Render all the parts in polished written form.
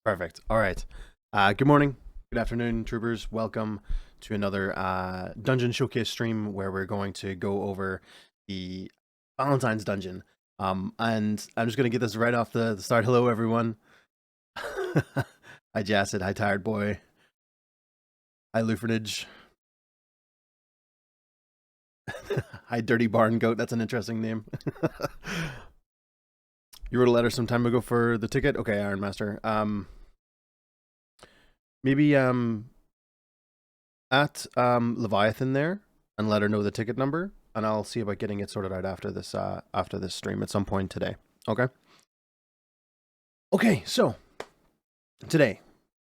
Perfect. All right. Good morning. Good afternoon, troopers. Welcome to another dungeon showcase stream where we're going to go over the Valentine's dungeon. And I'm just going to get this right off the start. Hello, everyone. Hi, Jacid. Hi, Tired Boy. Hi, Lufernage. Hi, Dirty Barn Goat. That's an interesting name. You wrote a letter some time ago for the ticket? Okay, Iron Master. Maybe at Leviathan there and let her know the ticket number, and I'll see about getting it sorted out after this stream at some point today. Okay. Okay, so today,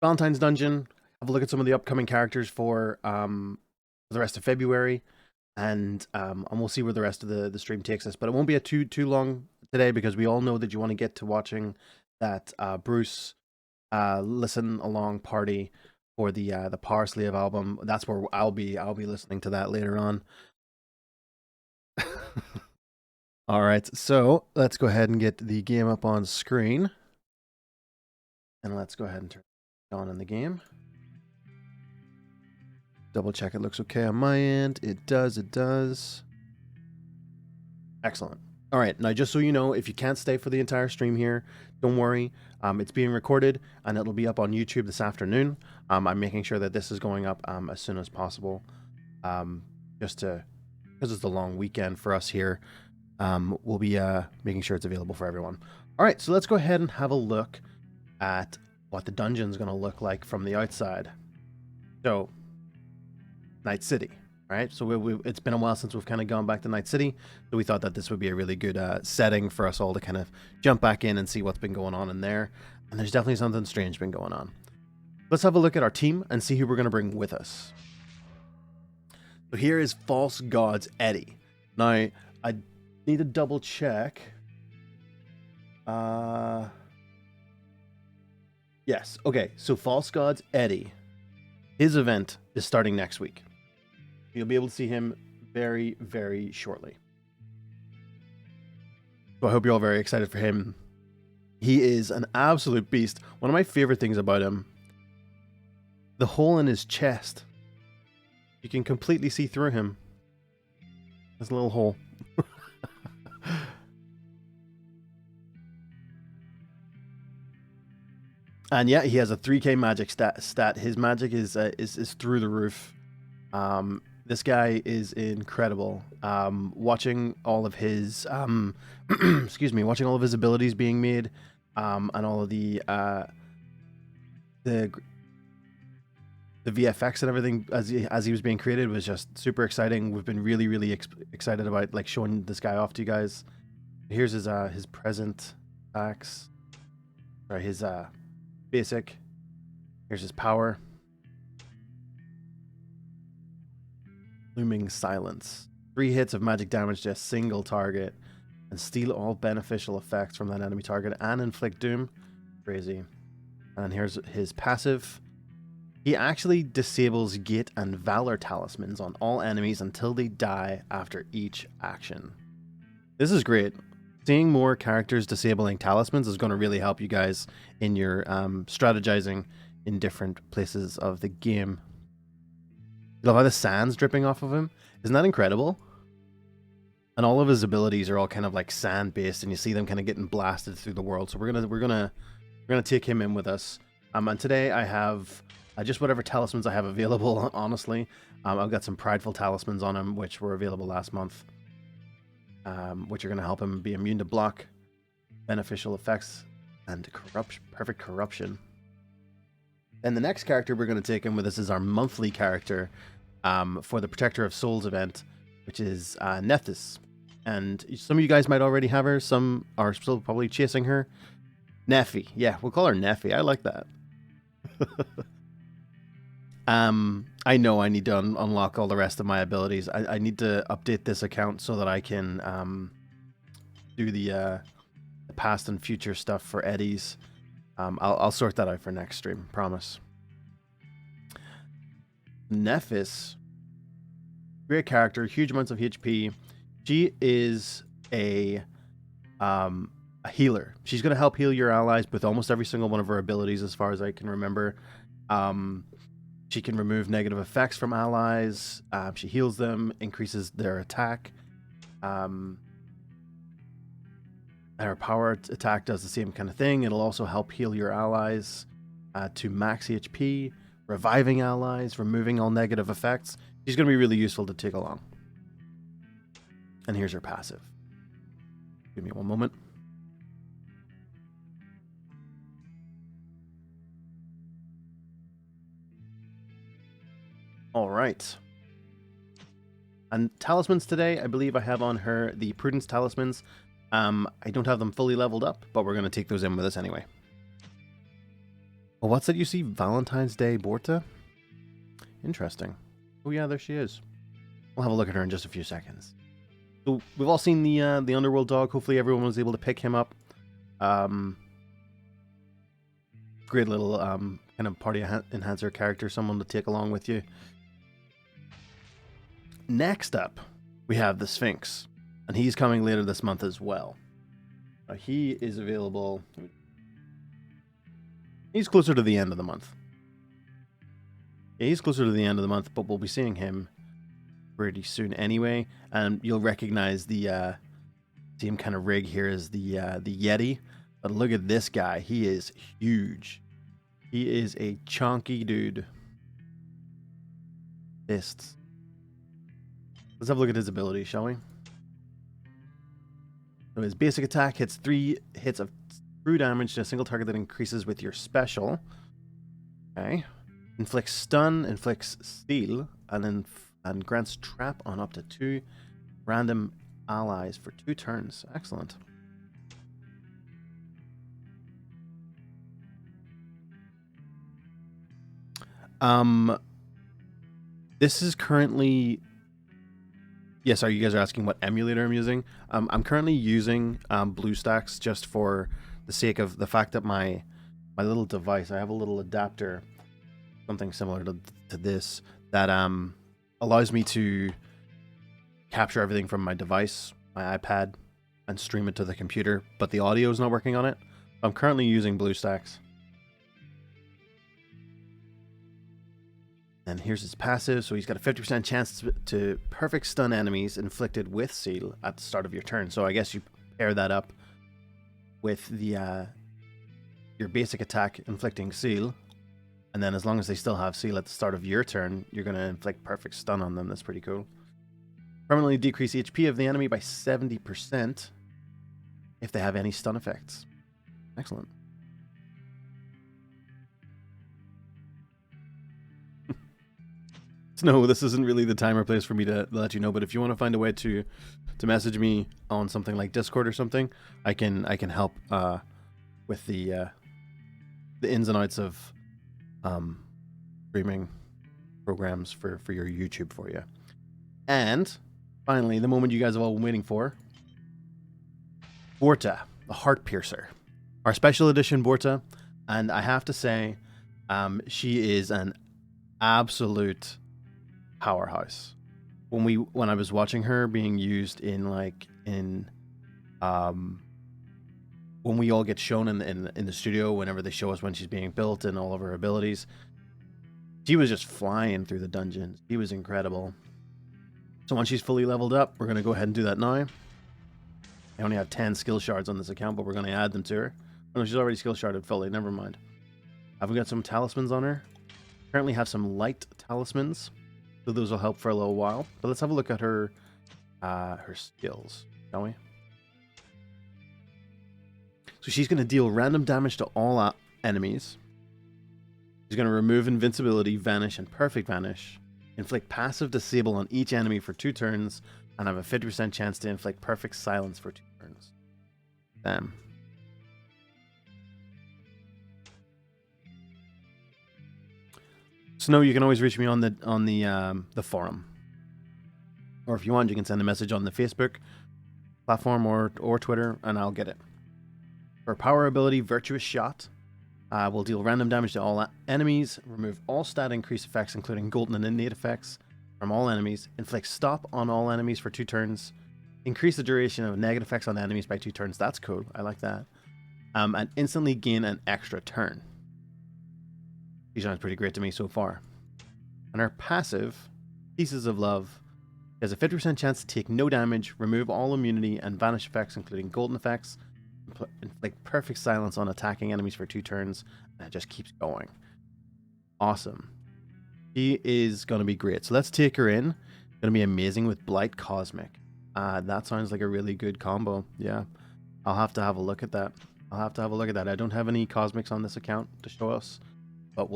Valentine's Dungeon. Have a look at some of the upcoming characters for the rest of February, and we'll see where the rest of the stream takes us. But it won't be a too long today because we all know that you want to get to watching that Bruce listen along party for the Power Slave album. That's where I'll be listening to that later on. All right, so let's go ahead and get the game up on screen. And let's go ahead and turn it on in the game. Double check it looks okay on my end. It does. Excellent. All right, now just so you know, if you can't stay for the entire stream here, don't worry. It's being recorded and it'll be up on YouTube this afternoon. I'm making sure that this is going up as soon as possible, because it's the long weekend for us here. We'll be making sure it's available for everyone. All right, so let's go ahead and have a look at what the dungeon's going to look like from the outside. So, Night City. Right, so it's been a while since we've kind of gone back to Night City, so we thought that this would be a really good setting for us all to kind of jump back in and see what's been going on in there. And there's definitely something strange been going on. Let's have a look at our team and see who we're going to bring with us. So here is False Gods Eddie. Now, I need to double check. Yes, okay, so False Gods Eddie, his event is starting next week. You'll be able to see him very, very shortly. So I hope you're all very excited for him. He is an absolute beast. One of my favorite things about him, the hole in his chest. You can completely see through him. There's a little hole. And yeah, he has a 3k magic stat. His magic is through the roof. This guy is incredible. Watching all of his watching all of his abilities being made, and all of the VFX and everything as he was being created was just super exciting. We've been really excited about like showing this guy off to you guys. Here's his present attacks, or his basic. Here's his power. Looming Silence. 3 hits of magic damage to a single target and steal all beneficial effects from that enemy target and inflict doom. Crazy. And here's his passive. He actually disables Gate and Valor talismans on all enemies until they die after each action. This is great. Seeing more characters disabling talismans is going to really help you guys in your strategizing in different places of the game. You love how the sand's dripping off of him? Isn't that incredible? And all of his abilities are all kind of like sand based, and you see them kind of getting blasted through the world. So we're gonna take him in with us. And today I have just whatever talismans I have available. Honestly, I've got some prideful talismans on him, which were available last month, which are gonna help him be immune to block, beneficial effects, and perfect corruption. And the next character we're going to take in with us is our monthly character for the Protector of Souls event, which is Nethys. And some of you guys might already have her. Some are still probably chasing her. Neffy. Yeah, we'll call her Neffy. I like that. I know I need to unlock all the rest of my abilities. I need to update this account so that I can do the past and future stuff for Eddie's. I'll sort that out for next stream, promise. Nethys, great character, huge amounts of HP. She is a a healer. She's going to help heal your allies with almost every single one of her abilities, as far as I can remember. She can remove negative effects from allies. She heals them, increases their attack. And her power attack does the same kind of thing. It'll also help heal your allies to max HP, reviving allies, removing all negative effects. She's going to be really useful to take along. And here's her passive. Give me one moment. All right. And talismans today, I believe I have on her the Prudence talismans. I don't have them fully leveled up, but we're going to take those in with us anyway. Well, what's that you see? Valentine's Day Borta? Interesting. Oh yeah, there she is. We'll have a look at her in just a few seconds. So we've all seen the Underworld dog. Hopefully everyone was able to pick him up. Great little kind of party enhancer character, someone to take along with you. Next up, we have the Sphinx, and he's coming later this month as well. He is available. He's closer to the end of the month. Yeah, he's closer to the end of the month, but we'll be seeing him pretty soon anyway. And you'll recognize the same kind of rig here as the Yeti. But look at this guy. He is huge. He is a chunky dude. Fists. Let's have a look at his ability, shall we? So his basic attack hits 3 hits of true damage to a single target that increases with your special. Okay. Inflicts stun, inflicts steal, and grants trap on up to 2 random allies for 2 turns. Excellent. This is currently... Yes, you guys are asking what emulator I'm using. I'm currently using BlueStacks just for the sake of the fact that my little device, I have a little adapter, something similar to this, that allows me to capture everything from my device, my iPad, and stream it to the computer, but the audio is not working on it. I'm currently using BlueStacks. And here's his passive. So he's got a 50% chance to perfect stun enemies inflicted with seal at the start of your turn. So I guess you pair that up with the your basic attack inflicting seal. And then as long as they still have seal at the start of your turn, you're going to inflict perfect stun on them. That's pretty cool. Permanently decrease HP of the enemy by 70% if they have any stun effects. Excellent. No, this isn't really the time or place for me to let you know, but if you want to find a way to message me on something like Discord or something, I can help with the ins and outs of streaming programs for your YouTube for you. And finally, the moment you guys have all been waiting for, Borta, the Heart Piercer, our special edition Borta, and I have to say, she is an absolute powerhouse. When I was watching her being used in when we all get shown in the studio, whenever they show us when she's being built and all of her abilities, she was just flying through the dungeons. She was incredible. So once she's fully leveled up, we're going to go ahead and do that now. I only have 10 skill shards on this account, but we're going to add them to her. Oh no, she's already skill sharded fully. Never mind. Have we got some talismans on her? Currently have some light talismans. So those will help for a little while. But let's have a look at her skills, shall we? So she's going to deal random damage to all enemies. She's going to remove invincibility, vanish, and perfect vanish. Inflict passive disable on each enemy for 2 turns. And have a 50% chance to inflict perfect silence for 2 turns. Damn. So no, you can always reach me on the forum, or if you want, you can send a message on the Facebook platform or Twitter, and I'll get it. For power ability, Virtuous Shot will deal random damage to all enemies, remove all stat increase effects, including golden and innate effects from all enemies, inflict stop on all enemies for 2 turns, Increase the duration of negative effects on enemies by 2 turns. That's cool. I like that. And instantly gain an extra turn. She sounds pretty great to me so far. And our passive, Pieces of Love, has a 50% chance to take no damage, remove all immunity, and vanish effects, including golden effects, inflict perfect silence on attacking enemies for 2 turns, and it just keeps going. Awesome. She is going to be great. So let's take her in. Going to be amazing with Blight Cosmic. That sounds like a really good combo. Yeah. I'll have to have a look at that. I don't have any Cosmics on this account to show us, but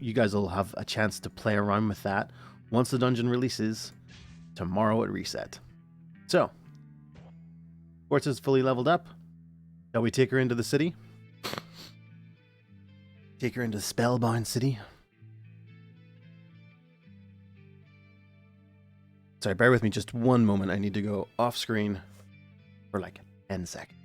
you guys will have a chance to play around with that once the dungeon releases tomorrow at reset. So, Forza's fully leveled up. Shall we take her into the city? Take her into Spellbound City. Sorry, bear with me just one moment. I need to go off screen for like 10 seconds.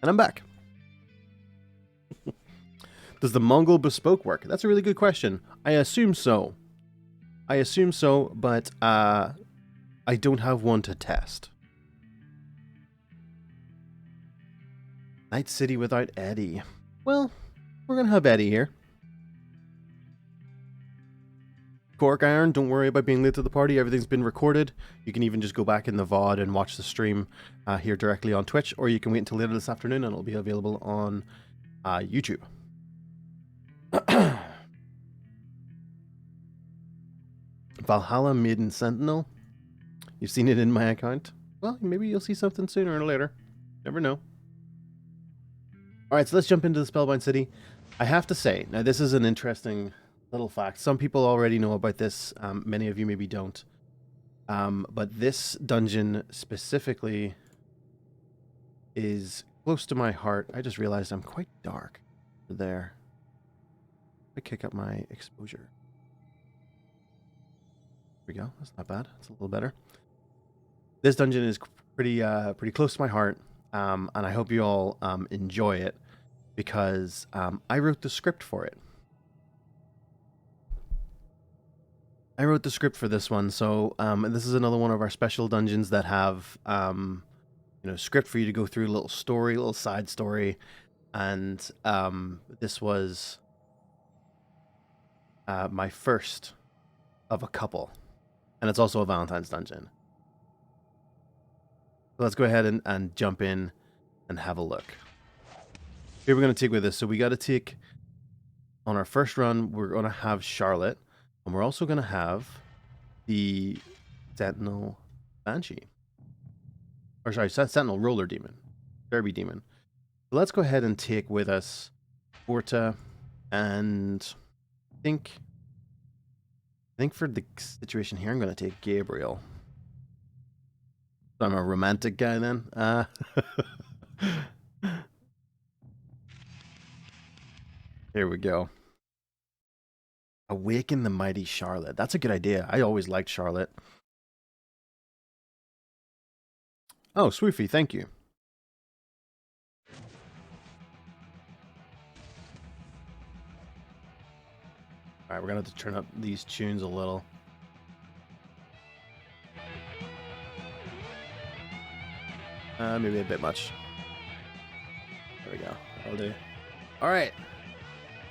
And I'm back. Does the Mongol bespoke work? That's a really good question. I assume so, but I don't have one to test. Night City without Eddie. Well, we're going to have Eddie here. Cork Iron, don't worry about being late to the party. Everything's been recorded. You can even just go back in the VOD and watch the stream here directly on Twitch, or you can wait until later this afternoon and it'll be available on YouTube. Valhalla Maiden Sentinel. You've seen it in my account. Well, maybe you'll see something sooner or later. Never know. Alright, so let's jump into the Spellbound City. I have to say, now this is an interesting little fact. Some people already know about this. Many of you maybe don't. But this dungeon specifically is close to my heart. I just realized I'm quite dark there. I kick up my exposure. There we go. That's not bad. That's a little better. This dungeon is pretty close to my heart, and I hope you all enjoy it because I wrote the script for it. I wrote the script for this one, so this is another one of our special dungeons that have script for you to go through, a little story, a little side story, and this was my first of a couple, and it's also a Valentine's dungeon. So let's go ahead and jump in and have a look. Here we're going to take with us. So we got to take, on our first run, we're going to have Charlotte, and we're also going to have the Sentinel Banshee. Or sorry, Sentinel Roller Demon. Derby Demon. So let's go ahead and take with us Forta, and I think for the situation here, I'm going to take Gabriel. I'm a romantic guy then. Here we go. Awaken the mighty Charlotte. That's a good idea. I always liked Charlotte. Oh, Swoofy, thank you. Alright, we're going to have to turn up these tunes a little. Maybe a bit much. There we go. That'll do. Alright.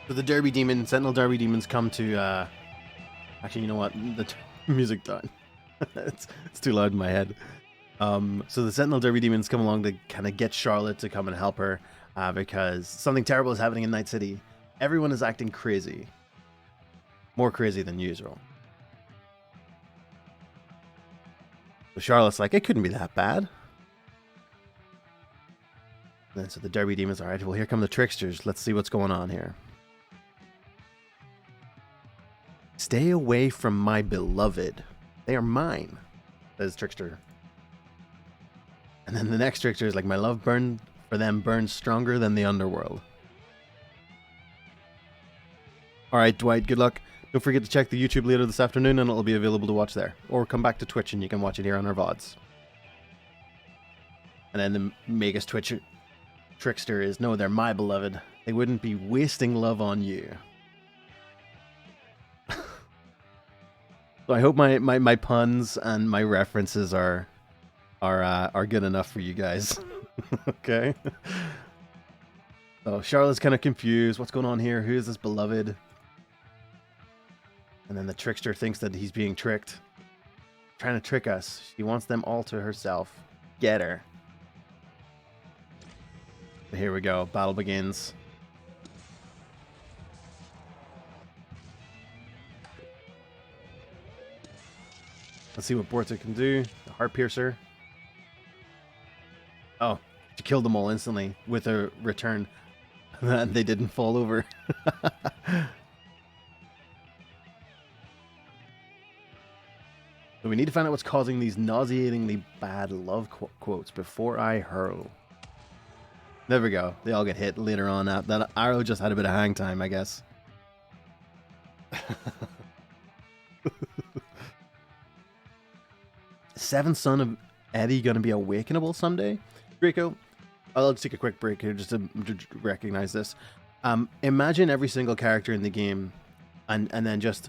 So the Derby Demon, Sentinel Derby Demons come to, actually, you know what? The music done. it's too loud in my head. So the Sentinel Derby Demons come along to kind of get Charlotte to come and help her, because something terrible is happening in Night City. Everyone is acting crazy. More crazy than usual. So Charlotte's like, it couldn't be that bad. And then so the Derby Demons, all right, well, here come the tricksters. Let's see what's going on here. Stay away from my beloved. They are mine, says Trickster. And then the next Trickster is like, my love burn for them burns stronger than the underworld. All right, Dwight, good luck. Don't forget to check the YouTube later this afternoon, and it'll be available to watch there. Or come back to Twitch and you can watch it here on our VODs. And then the Magus trickster is, no, they're my beloved. They wouldn't be wasting love on you. So I hope my puns and my references are good enough for you guys. Okay. So Charlotte's kind of confused. What's going on here? Who is this beloved? And then the trickster thinks that he's being tricked. Trying to trick us. She wants them all to herself. Get her. But here we go. Battle begins. Let's see what Borta can do. The Heart Piercer. Oh, she killed them all instantly with a return. And they didn't fall over. So we need to find out what's causing these nauseatingly bad love quotes before I hurl. There we go. They all get hit later on. That arrow just had a bit of hang time, I guess. Seventh son of Eddie gonna be awakenable someday? Draco, I'll just take a quick break here just to recognize this. Imagine every single character in the game and then just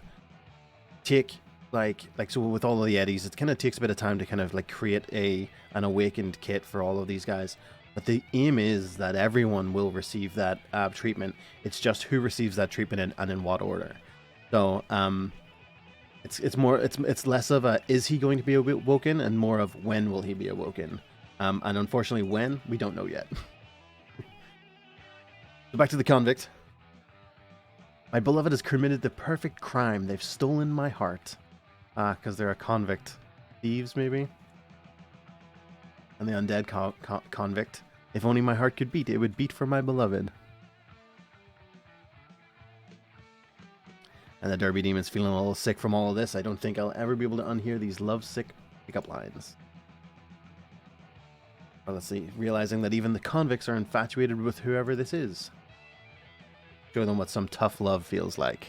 take like so with all of the Eddies, it kind of takes a bit of time to kind of like create an awakened kit for all of these guys. But the aim is that everyone will receive that treatment. It's just who receives that treatment and in what order. So it's less of a is he going to be awoken and more of when will he be awoken. And unfortunately, when we don't know yet. So back to the convict. My beloved has committed the perfect crime. They've stolen my heart. Because they're a convict. Thieves, maybe? And the undead convict. If only my heart could beat, it would beat for my beloved. And the Derby Demon's feeling a little sick from all of this. I don't think I'll ever be able to unhear these lovesick pickup lines. Well, let's see. Realizing that even the convicts are infatuated with whoever this is. Show them what some tough love feels like.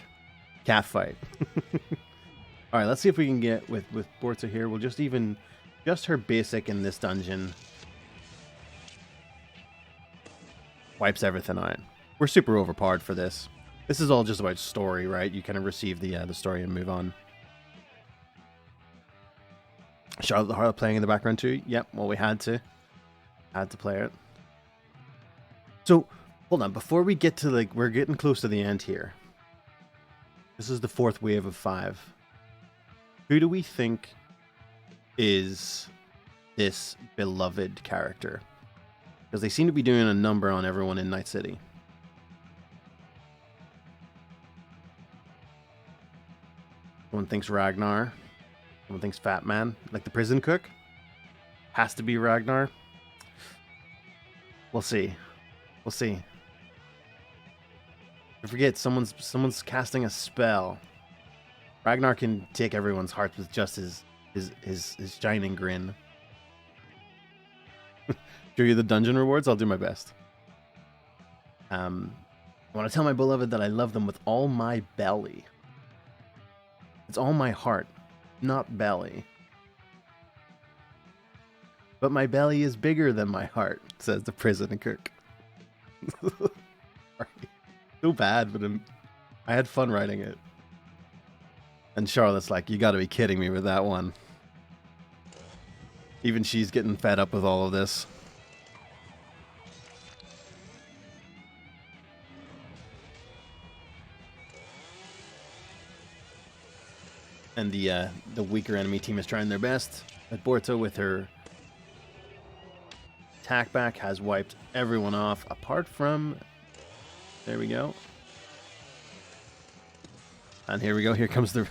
Cat fight. Alright, let's see if we can get with Borta here. We'll just her basic in this dungeon. Wipes everything out. We're super overpowered for this. This is all just about story, right? You kind of receive the story and move on. Charlotte the Harlot playing in the background too. Yep, well we had to play it. So, hold on, before we get to we're getting close to the end here. This is the fourth wave of 5. Who do we think is this beloved character? Because they seem to be doing a number on everyone in Night City. Someone thinks Ragnar. Someone thinks Fat Man. Like the prison cook? Has to be Ragnar. We'll see. We'll see. Don't forget, someone's casting a spell. Ragnar can take everyone's hearts with just his shining grin. Show you the dungeon rewards? I'll do my best. I want to tell my beloved that I love them with all my belly. It's all my heart, not belly. But my belly is bigger than my heart, says the prison cook. So bad, but I had fun writing it. And Charlotte's like, you gotta be kidding me with that one. Even she's getting fed up with all of this. And the weaker enemy team is trying their best. But Borta with her attack back has wiped everyone off, apart from... There we go. And here we go. Here comes the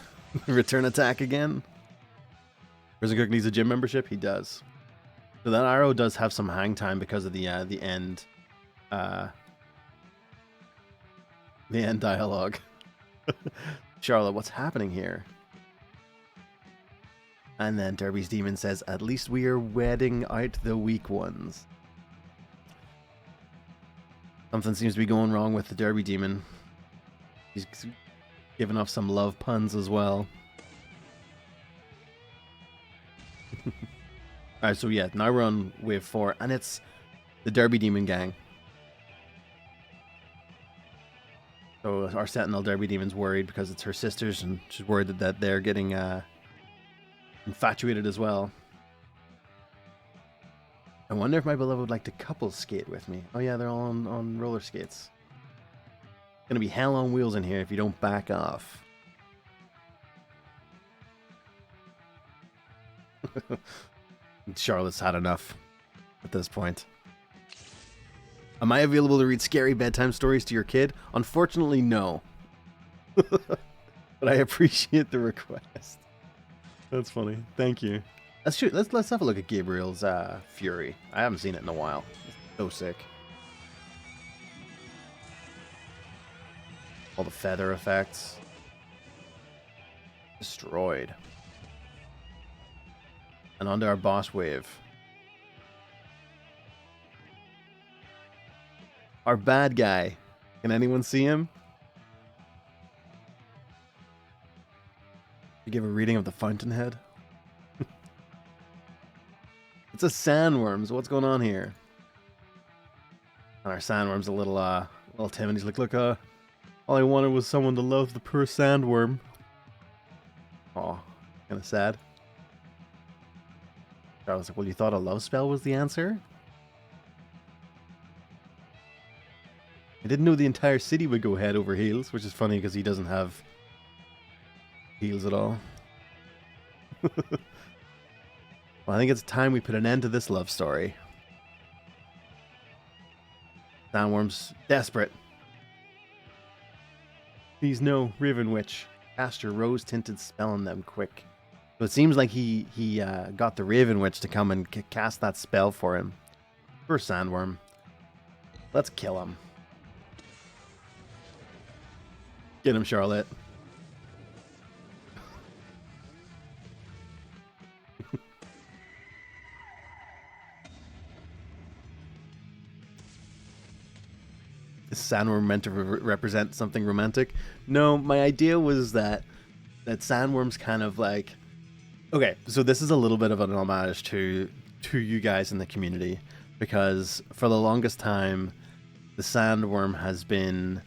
return attack again. Prison Cook needs a gym membership. He does. So that arrow does have some hang time because of the end. The end dialogue. Charlotte, what's happening here? And then Derby's demon says, at least we are weeding out the weak ones. Something seems to be going wrong with the Derby demon. He's giving off some love puns as well. Alright, so yeah, now we're on wave 4, and it's the Derby Demon Gang. So our Sentinel Derby Demon's worried because it's her sisters, and she's worried that they're getting infatuated as well. I wonder if my beloved would like to couple skate with me. Oh yeah, they're all on roller skates. It's gonna be hell on wheels in here if you don't back off. Charlotte's had enough at this point. Am I available to read scary bedtime stories to your kid? Unfortunately, no. But I appreciate the request. That's funny. Thank you. Let's have a look at Gabriel's Fury. I haven't seen it in a while. It's so sick. All the feather effects. Destroyed. And onto our boss wave. Our bad guy. Can anyone see him? You give a reading of the Fountainhead? It's a sandworm, so what's going on here? And our sandworm's a little timid. He's like, look, all I wanted was someone to love the poor sandworm. Aw, kind of sad. I was like, well, you thought a love spell was the answer? I didn't know the entire city would go head over heels, which is funny because he doesn't have heels at all. Well, I think it's time we put an end to this love story. Sandworm's desperate. Please no, Raven Witch. Cast your rose-tinted spell on them quick. So it seems like he got the Raven Witch to come and cast that spell for him. Poor Sandworm. Let's kill him. Get him, Charlotte. Is Sandworm meant to represent something romantic? No, my idea was that Sandworm's kind of like... Okay, so this is a little bit of an homage to you guys in the community, because for the longest time, the Sandworm has been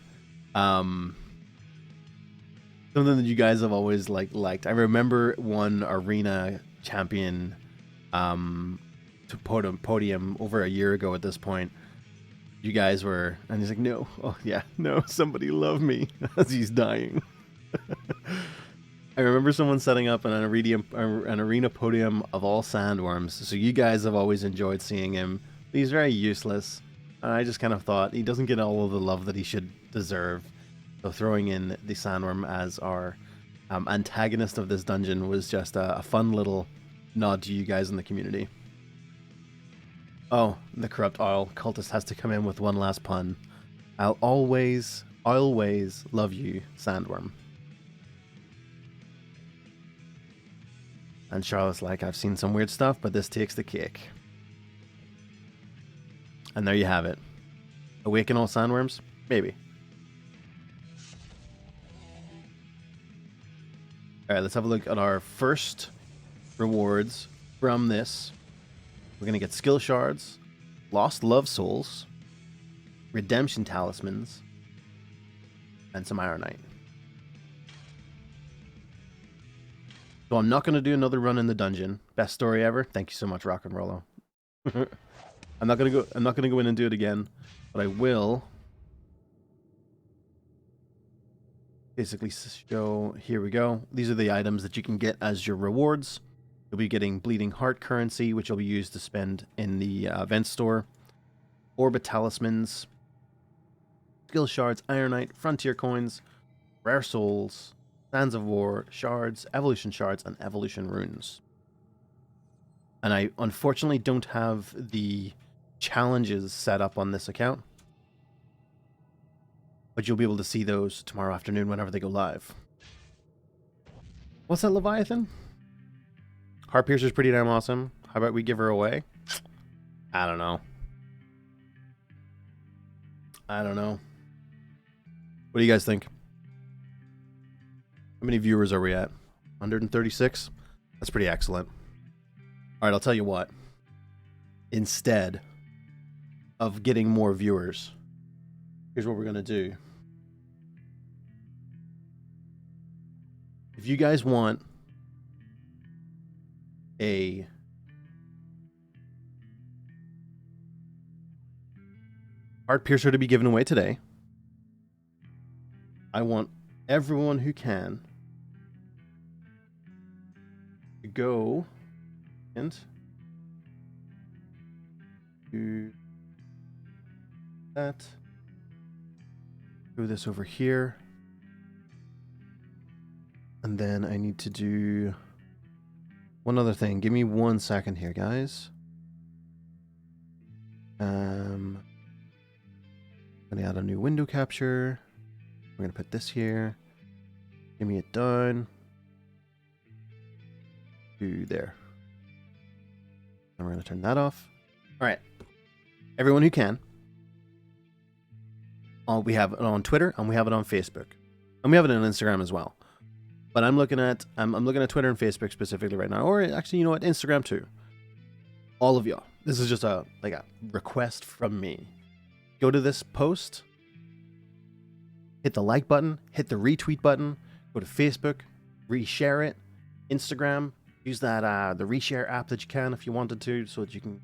something that you guys have always liked. I remember one arena champion to podium over a year ago at this point. You guys were, and he's like, no, oh yeah, no, somebody love me, as he's dying. I remember someone setting up an arena podium of all sandworms, so you guys have always enjoyed seeing him. He's very useless, and I just kind of thought he doesn't get all of the love that he should deserve. So throwing in the sandworm as our antagonist of this dungeon was just a fun little nod to you guys in the community. Oh, the corrupt oil cultist has to come in with one last pun. I'll always love you, Sandworm. And Charlotte's like, I've seen some weird stuff, but this takes the cake. And there you have it. Awaken all sandworms? Maybe. Alright, let's have a look at our first rewards from this. We're going to get skill shards, lost love souls, redemption talismans, and some ironite. So I'm not going to do another run in the dungeon. Best story ever. Thank you so much, Rock and Rollo. I'm not going to go in and do it again, but I will basically show. Here we go. These are the items that you can get as your rewards. You'll be getting Bleeding Heart currency, which will be used to spend in the event store. Orbit talismans, skill shards, ironite, frontier coins, rare souls, sands of war, shards, evolution shards, and evolution runes. And I unfortunately don't have the challenges set up on this account, but you'll be able to see those tomorrow afternoon whenever they go live. What's that, Leviathan? Heartpiercer's pretty damn awesome. How about we give her away? I don't know. What do you guys think? How many viewers are we at? 136? That's pretty excellent. Alright, I'll tell you what. instead of getting more viewers, here's what we're going to do. If you guys want a heart piercer to be given away today, I want everyone who can to go and do that. Do this over here. And then I need to do one other thing. Give me 1 second here, guys. I'm going to add a new window capture. We're going to put this here. Give me it down. To there. And we're going to turn that off. All right. Everyone who can. We have it on Twitter and we have it on Facebook. And we have it on Instagram as well. But I'm looking at Twitter and Facebook specifically right now. Or actually, you know what? Instagram too. All of y'all. This is just a request from me. Go to this post. Hit the like button. Hit the retweet button. Go to Facebook. Reshare it. Instagram. Use that the reshare app that you can if you wanted to, so that you can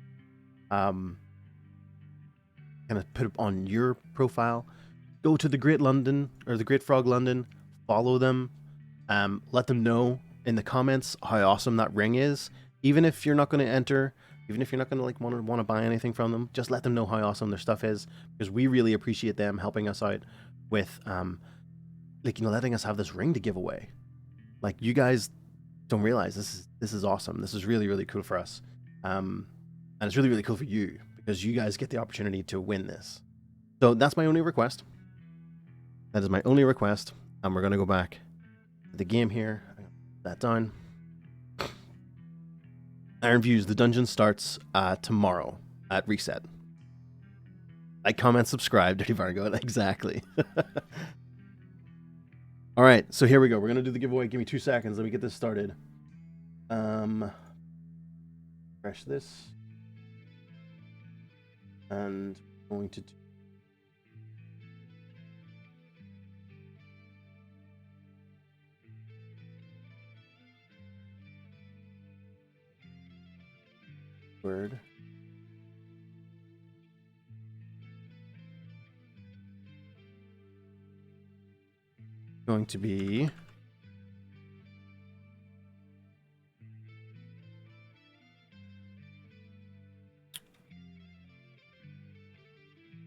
kind of put it on your profile. Go to the Great London or the Great Frog London. Follow them. Let them know in the comments how awesome that ring is. Even if you're not going to enter, even if you're not going to want to buy anything from them, just let them know how awesome their stuff is, because we really appreciate them helping us out with letting us have this ring to give away. Like, you guys don't realize this is awesome. This is really, really cool for us, and it's really, really cool for you, because you guys get the opportunity to win this. So that's my only request. That is my only request, and we're going to go back to the game here. Put that down. Iron Views, the dungeon starts tomorrow at reset. Like, comment, subscribe, Dirty Vargo. Exactly. All right, so here we go. We're going to do the giveaway. Give me 2 seconds. Let me get this started. Refresh this. And I'm going to do word. Going to be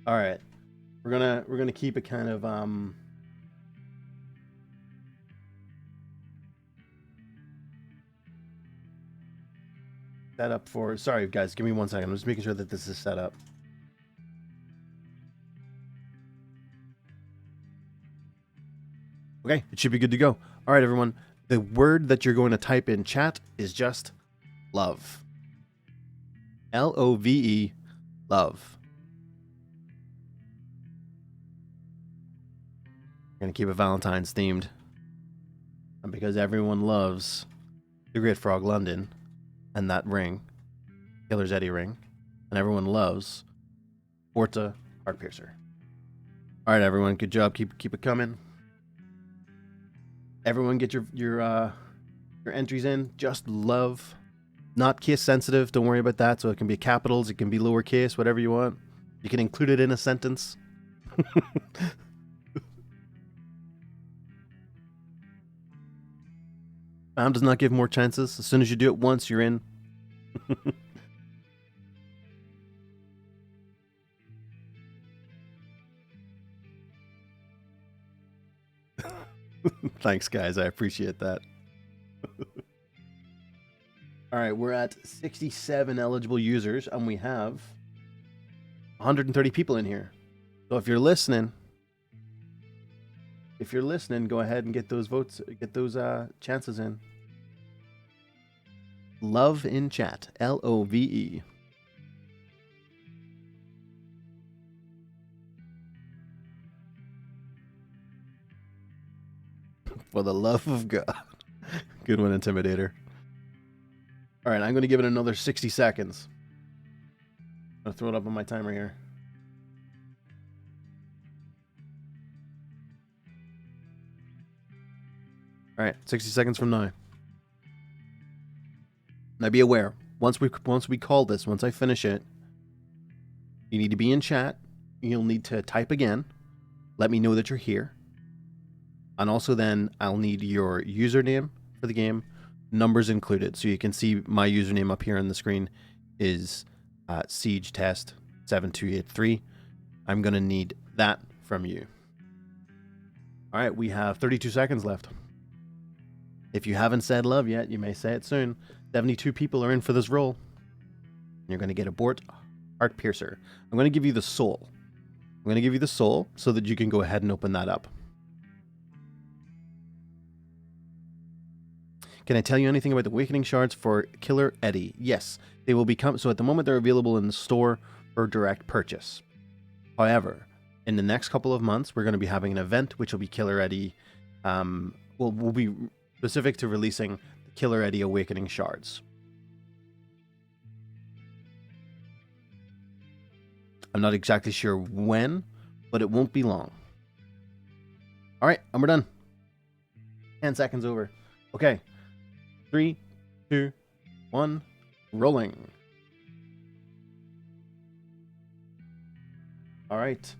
all right. We're gonna keep it kind of set up for. Sorry guys, give me 1 second. I'm just making sure that this is set up. Okay, it should be good to go. All right, everyone. The word that you're going to type in chat is just love. L-O-V-E, love. We're going to keep it Valentine's themed. And because everyone loves the Great Frog London and that ring, Killer's Eddie ring, and everyone loves Orta Heart Piercer. All right, everyone. Good job. Keep it coming. Everyone get your entries in. Just love, not case sensitive. Don't worry about that. So it can be capitals, it can be lowercase, whatever you want. You can include it in a sentence. Spam does not give more chances. As soon as you do it once, you're in. Thanks, guys. I appreciate that. All right, we're at 67 eligible users, and we have 130 people in here. So if you're listening, go ahead and get those votes, get those chances in. Love in chat. L-O-V-E. For the love of God. Good one, Intimidator. All right, I'm going to give it another 60 seconds. I'll throw it up on my timer here. All right, 60 seconds from now. Now be aware, once we call this, once I finish it, you need to be in chat. You'll need to type again. Let me know that you're here. And also then I'll need your username for the game, numbers included. So you can see my username up here on the screen is Siege Test 7283. I'm going to need that from you. All right, we have 32 seconds left. If you haven't said love yet, you may say it soon. 72 people are in for this role. You're going to get a Bort Heart Piercer. I'm going to give you the soul. I'm going to give you the soul so that you can go ahead and open that up. Can I tell you anything about the Awakening Shards for Killer Eddie? Yes, they will become. So at the moment, they're available in the store for direct purchase. However, in the next couple of months, we're going to be having an event which will be Killer Eddie. Will be specific to releasing the Killer Eddie Awakening Shards. I'm not exactly sure when, but it won't be long. All right, and we're done. 10 seconds over. Okay. 3, 2, 1, rolling. All right.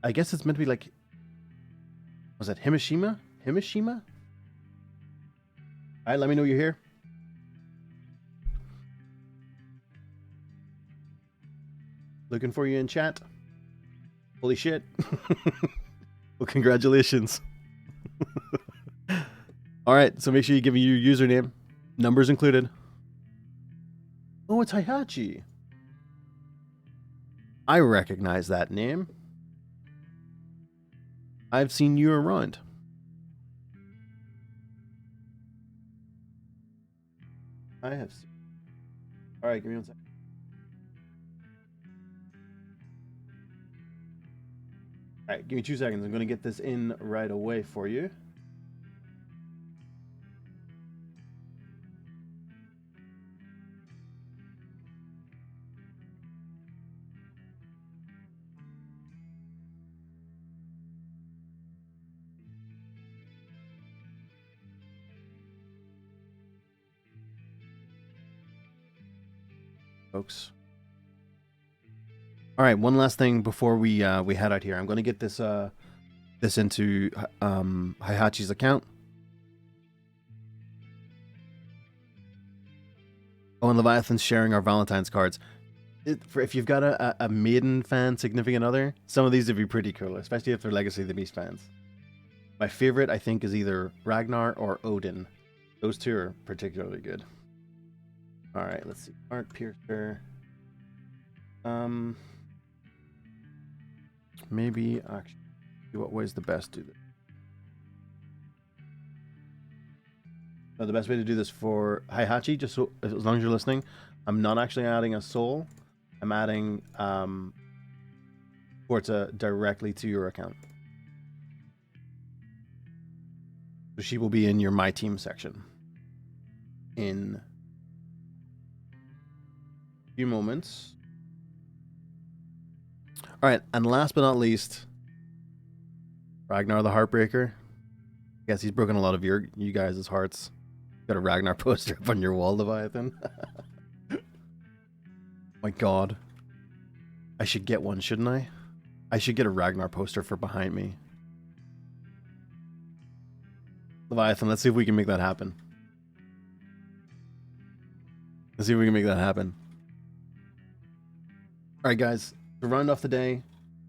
I guess it's meant to be like, was that Himishima? Himishima? All right, let me know you're here. Looking for you in chat. Holy shit. Well, congratulations. All right, so make sure you give me your username, numbers included. Oh, it's Heihachi. I recognize that name. I've seen you around. I have seen. All right, give me 1 second. All right, give me 2 seconds. I'm going to get this in right away for you. Folks. All right, one last thing before we head out here. I'm going to get this this into Heihachi's account. Oh, and Leviathan's sharing our Valentines cards. If you've got a Maiden fan significant other, some of these would be pretty cool, especially if they're Legacy of the Beast fans. My favorite, I think, is either Ragnar or Odin. Those two are particularly good. All right, let's see. Heart Piercer. Maybe actually, what way is the best to do this? No, the best way to do this for Heihachi, just so as long as you're listening, I'm not actually adding a soul. I'm adding Forza directly to your account. So she will be in your My Team section in a few moments. All right, and last but not least, Ragnar the Heartbreaker. I guess he's broken a lot of you guys' hearts. Got a Ragnar poster up on your wall, Leviathan. My God. I should get one, shouldn't I? I should get a Ragnar poster for behind me. Leviathan, let's see if we can make that happen. Let's see if we can make that happen. All right, guys. To round off the day,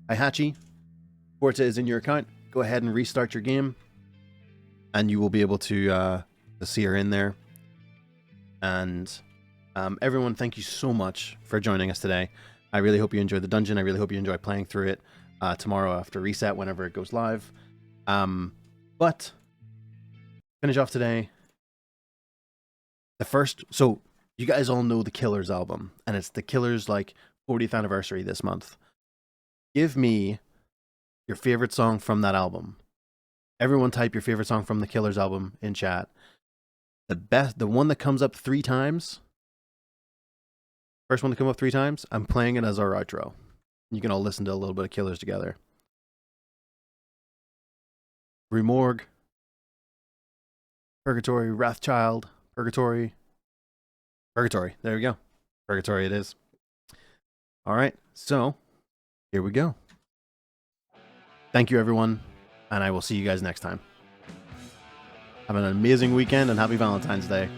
Heihachi, Forza is in your account. Go ahead and restart your game, and you will be able to see her in there. And everyone, thank you so much for joining us today. I really hope you enjoyed the dungeon. I really hope you enjoy playing through it tomorrow after reset, whenever it goes live. But finish off today. The first, so you guys all know the Killers album, and it's the Killers like 40th anniversary this month. Give me your favorite song from that album. Everyone type your favorite song from the Killers album in chat. The one that comes up 3 times First one to come up 3 times, I'm playing it as our outro. You can all listen to a little bit of Killers together. Remorgue, Purgatory, Wrathchild, Purgatory. Purgatory. There we go. Purgatory it is. All right, so here we go. Thank you, everyone, and I will see you guys next time. Have an amazing weekend and happy Valentine's Day.